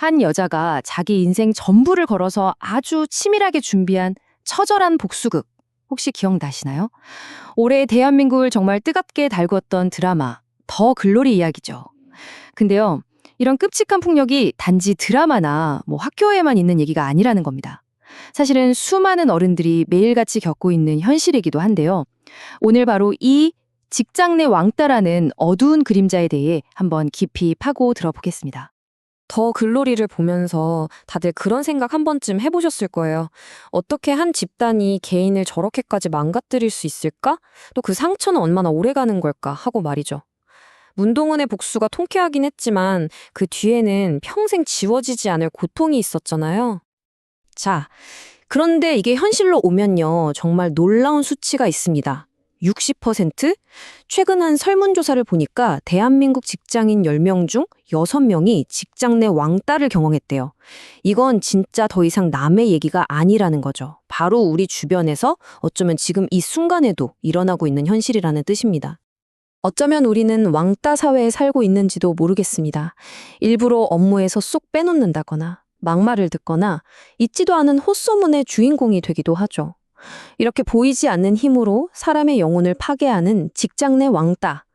한 여자가 자기 인생 전부를 걸어서 아주 치밀하게 준비한 처절한 복수극. 혹시 기억나시나요? 올해 대한민국을 정말 뜨겁게 달궜던 드라마 더 글로리 이야기죠. 근데요, 이런 끔찍한 폭력이 단지 드라마나 학교에만 있는 얘기가 아니라는 겁니다. 사실은 수많은 어른들이 매일같이 겪고 있는 현실이기도 한데요. 오늘 바로 이 직장 내 왕따라는 어두운 그림자에 대해 한번 깊이 파고 들어보겠습니다. 더 글로리를 보면서 다들 그런 생각 한 번쯤 해보셨을 거예요. 어떻게 한 집단이 개인을 저렇게까지 망가뜨릴 수 있을까? 또 그 상처는 얼마나 오래 가는 걸까? 하고 말이죠. 문동은의 복수가 통쾌하긴 했지만 그 뒤에는 평생 지워지지 않을 고통이 있었잖아요. 자, 그런데 이게 현실로 오면요. 정말 놀라운 수치가 있습니다. 60%? 최근 한 설문조사를 보니까 대한민국 직장인 10명 중 6명이 직장 내 왕따를 경험했대요. 이건 진짜 더 이상 남의 얘기가 아니라는 거죠. 바로 우리 주변에서 어쩌면 지금 이 순간에도 일어나고 있는 현실이라는 뜻입니다. 어쩌면 우리는 왕따 사회에 살고 있는지도 모르겠습니다. 일부러 업무에서 쏙 빼놓는다거나 막말을 듣거나 잊지도 않은 헛소문의 주인공이 되기도 하죠. 이렇게 보이지 않는 힘으로 사람의 영혼을 파괴하는 직장 내 왕따.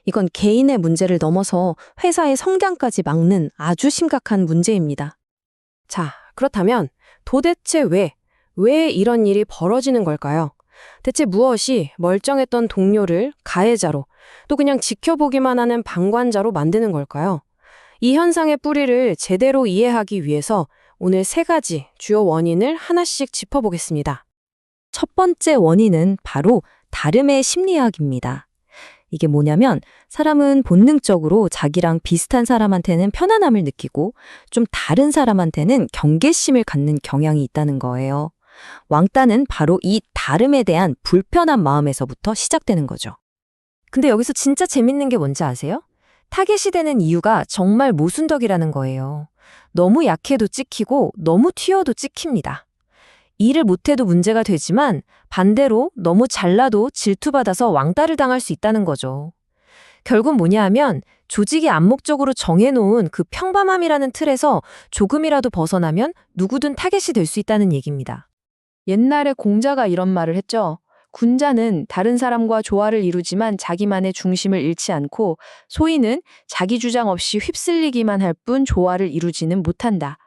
이건 개인의 문제를 넘어서 회사의 성장까지 막는 아주 심각한 문제입니다. 자, 그렇다면 도대체 왜 이런 일이 벌어지는 걸까요? 대체 무엇이 멀쩡했던 동료를 가해자로 또 그냥 지켜보기만 하는 방관자로 만드는 걸까요? 이 현상의 뿌리를 제대로 이해하기 위해서 오늘 3가지 주요 원인을 하나씩 짚어보겠습니다. 첫 번째 원인은 바로 다름의 심리학입니다. 이게 뭐냐면 사람은 본능적으로 자기랑 비슷한 사람한테는 편안함을 느끼고 좀 다른 사람한테는 경계심을 갖는 경향이 있다는 거예요. 왕따는 바로 이 다름에 대한 불편한 마음에서부터 시작되는 거죠. 근데 여기서 진짜 재밌는 게 뭔지 아세요? 타겟이 되는 이유가 정말 모순덕이라는 거예요. 너무 약해도 찍히고 너무 튀어도 찍힙니다. 일을 못해도 문제가 되지만 반대로 너무 잘나도 질투받아서 왕따를 당할 수 있다는 거죠. 결국 뭐냐 하면 조직이 암묵적으로 정해놓은 그 평범함이라는 틀에서 조금이라도 벗어나면 누구든 타겟이 될 수 있다는 얘기입니다. 옛날에 공자가 이런 말을 했죠. 군자는 다른 사람과 조화를 이루지만 자기만의 중심을 잃지 않고 소인은 자기 주장 없이 휩쓸리기만 할 뿐 조화를 이루지는 못한다.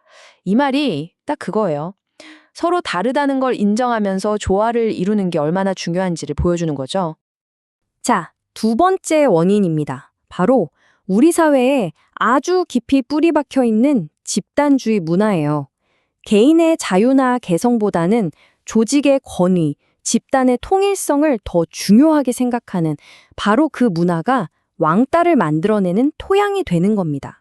이 말이 딱 그거예요. 서로 다르다는 걸 인정하면서 조화를 이루는 게 얼마나 중요한지를 보여주는 거죠. 자, 2번째 원인입니다. 바로 우리 사회에 아주 깊이 뿌리 박혀 있는 집단주의 문화예요. 개인의 자유나 개성보다는 조직의 권위, 집단의 통일성을 더 중요하게 생각하는 바로 그 문화가 왕따를 만들어내는 토양이 되는 겁니다.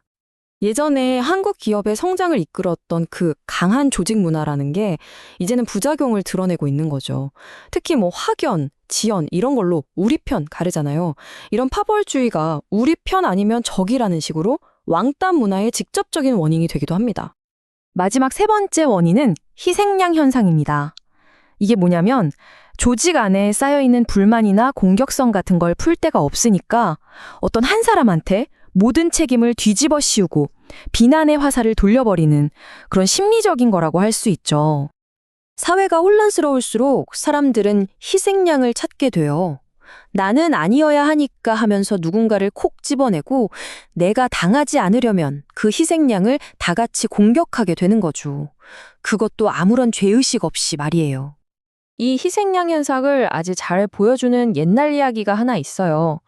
예전에 한국 기업의 성장을 이끌었던 그 강한 조직 문화라는 게 이제는 부작용을 드러내고 있는 거죠. 특히 확연, 지연 이런 걸로 우리 편 가르잖아요. 이런 파벌주의가 우리 편 아니면 적이라는 식으로 왕따 문화의 직접적인 원인이 되기도 합니다. 마지막 3번째 원인은 희생양 현상입니다. 이게 뭐냐면 조직 안에 쌓여있는 불만이나 공격성 같은 걸 풀 데가 없으니까 어떤 한 사람한테 모든 책임을 뒤집어 씌우고 비난의 화살을 돌려버리는 그런 심리적인 거라고 할 수 있죠. 사회가 혼란스러울수록 사람들은 희생양을 찾게 돼요. 나는 아니어야 하니까 하면서 누군가를 콕 집어내고 내가 당하지 않으려면 그 희생양을 다 같이 공격하게 되는 거죠. 그것도 아무런 죄의식 없이 말이에요. 이 희생양 현상을 아주 잘 보여주는 옛날 이야기가 하나 있어요.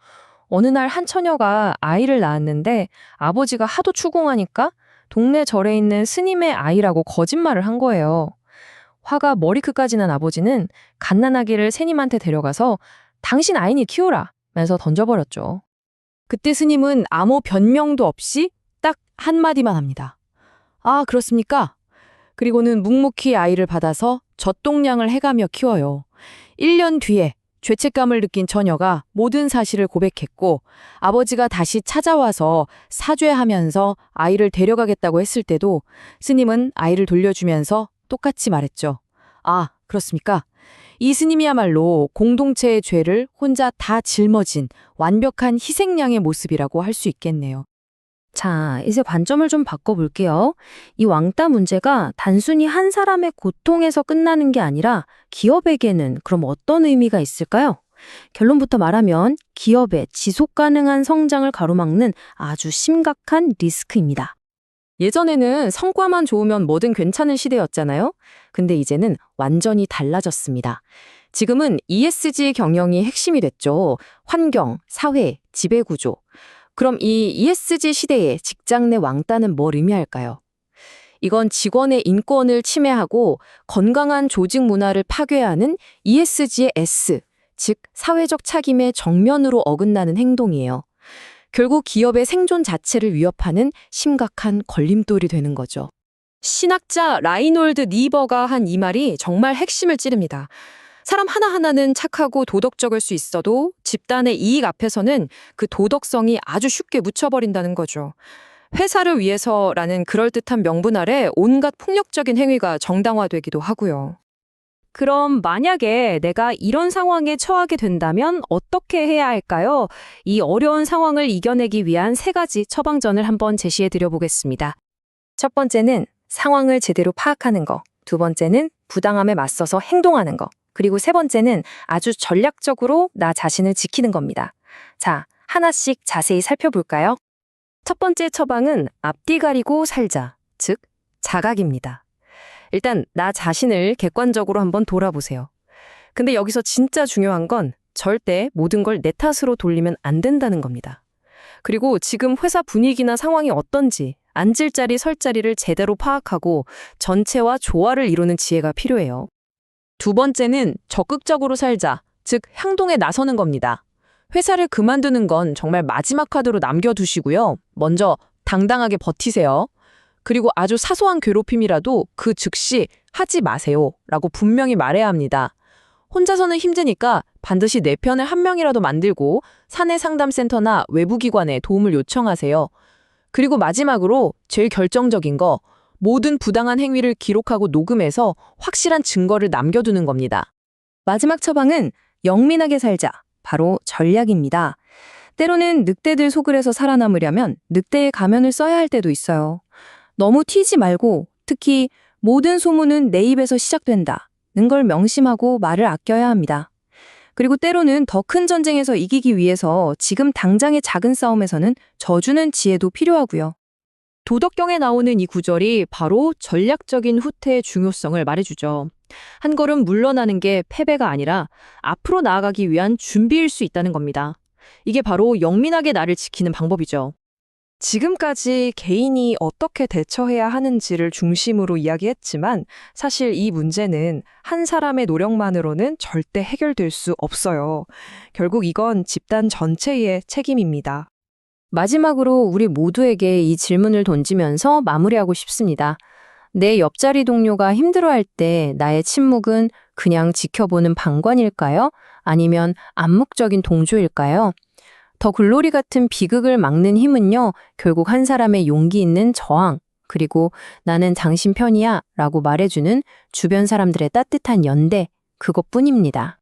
어느 날 한 처녀가 아이를 낳았는데 아버지가 하도 추궁하니까 동네 절에 있는 스님의 아이라고 거짓말을 한 거예요. 화가 머리끝까지 난 아버지는 갓난아기를 스님한테 데려가서 당신 아이니 키우라 면서 던져버렸죠. 그때 스님은 아무 변명도 없이 딱 한마디만 합니다. 아, 그렇습니까? 그리고는 묵묵히 아이를 받아서 젖동량을 해가며 키워요. 1년 뒤에 죄책감을 느낀 처녀가 모든 사실을 고백했고 아버지가 다시 찾아와서 사죄하면서 아이를 데려가겠다고 했을 때도 스님은 아이를 돌려주면서 똑같이 말했죠. 아, 그렇습니까? 이 스님이야말로 공동체의 죄를 혼자 다 짊어진 완벽한 희생양의 모습이라고 할 수 있겠네요. 자, 이제 관점을 좀 바꿔볼게요. 이 왕따 문제가 단순히 한 사람의 고통에서 끝나는 게 아니라 기업에게는 그럼 어떤 의미가 있을까요? 결론부터 말하면 기업의 지속 가능한 성장을 가로막는 아주 심각한 리스크입니다. 예전에는 성과만 좋으면 뭐든 괜찮은 시대였잖아요. 근데 이제는 완전히 달라졌습니다. 지금은 ESG 경영이 핵심이 됐죠. 환경, 사회, 지배구조. 그럼 이 ESG 시대에 직장 내 왕따는 뭘 의미할까요? 이건 직원의 인권을 침해하고 건강한 조직 문화를 파괴하는 ESG의 S, 즉 사회적 책임의 정면으로 어긋나는 행동이에요. 결국 기업의 생존 자체를 위협하는 심각한 걸림돌이 되는 거죠. 신학자 라이놀드 니버가 한 이 말이 정말 핵심을 찌릅니다. 사람 하나하나는 착하고 도덕적일 수 있어도 집단의 이익 앞에서는 그 도덕성이 아주 쉽게 묻혀버린다는 거죠. 회사를 위해서라는 그럴듯한 명분 아래 온갖 폭력적인 행위가 정당화되기도 하고요. 그럼 만약에 내가 이런 상황에 처하게 된다면 어떻게 해야 할까요? 이 어려운 상황을 이겨내기 위한 세 가지 처방전을 한번 제시해 드려 보겠습니다. 첫 번째는 상황을 제대로 파악하는 거. 두 번째는 부당함에 맞서서 행동하는 거. 그리고 세 번째는 아주 전략적으로 나 자신을 지키는 겁니다. 자, 하나씩 자세히 살펴볼까요? 첫 번째 처방은 앞뒤 가리고 살자, 즉 자각입니다. 일단 나 자신을 객관적으로 한번 돌아보세요. 근데 여기서 진짜 중요한 건 절대 모든 걸 내 탓으로 돌리면 안 된다는 겁니다. 그리고 지금 회사 분위기나 상황이 어떤지 앉을 자리, 설 자리를 제대로 파악하고 전체와 조화를 이루는 지혜가 필요해요. 두 번째는 적극적으로 살자, 즉 행동에 나서는 겁니다. 회사를 그만두는 건 정말 마지막 카드로 남겨두시고요. 먼저 당당하게 버티세요. 그리고 아주 사소한 괴롭힘이라도 그 즉시 하지 마세요 라고 분명히 말해야 합니다. 혼자서는 힘드니까 반드시 내 편을 한 명이라도 만들고 사내 상담센터나 외부기관에 도움을 요청하세요. 그리고 마지막으로 제일 결정적인 거, 모든 부당한 행위를 기록하고 녹음해서 확실한 증거를 남겨두는 겁니다. 마지막 처방은 영민하게 살자, 바로 전략입니다. 때로는 늑대들 속을에서 살아남으려면 늑대의 가면을 써야 할 때도 있어요. 너무 튀지 말고 특히 모든 소문은 내 입에서 시작된다는 걸 명심하고 말을 아껴야 합니다. 그리고 때로는 더 큰 전쟁에서 이기기 위해서 지금 당장의 작은 싸움에서는 져주는 지혜도 필요하고요. 도덕경에 나오는 이 구절이 바로 전략적인 후퇴의 중요성을 말해주죠. 한 걸음 물러나는 게 패배가 아니라 앞으로 나아가기 위한 준비일 수 있다는 겁니다. 이게 바로 영민하게 나를 지키는 방법이죠. 지금까지 개인이 어떻게 대처해야 하는지를 중심으로 이야기했지만 사실 이 문제는 한 사람의 노력만으로는 절대 해결될 수 없어요. 결국 이건 집단 전체의 책임입니다. 마지막으로 우리 모두에게 이 질문을 던지면서 마무리하고 싶습니다. 내 옆자리 동료가 힘들어할 때 나의 침묵은 그냥 지켜보는 방관일까요? 아니면 암묵적인 동조일까요? 더 글로리 같은 비극을 막는 힘은요, 결국 한 사람의 용기 있는 저항, 그리고 나는 당신 편이야 라고 말해주는 주변 사람들의 따뜻한 연대, 그것뿐입니다.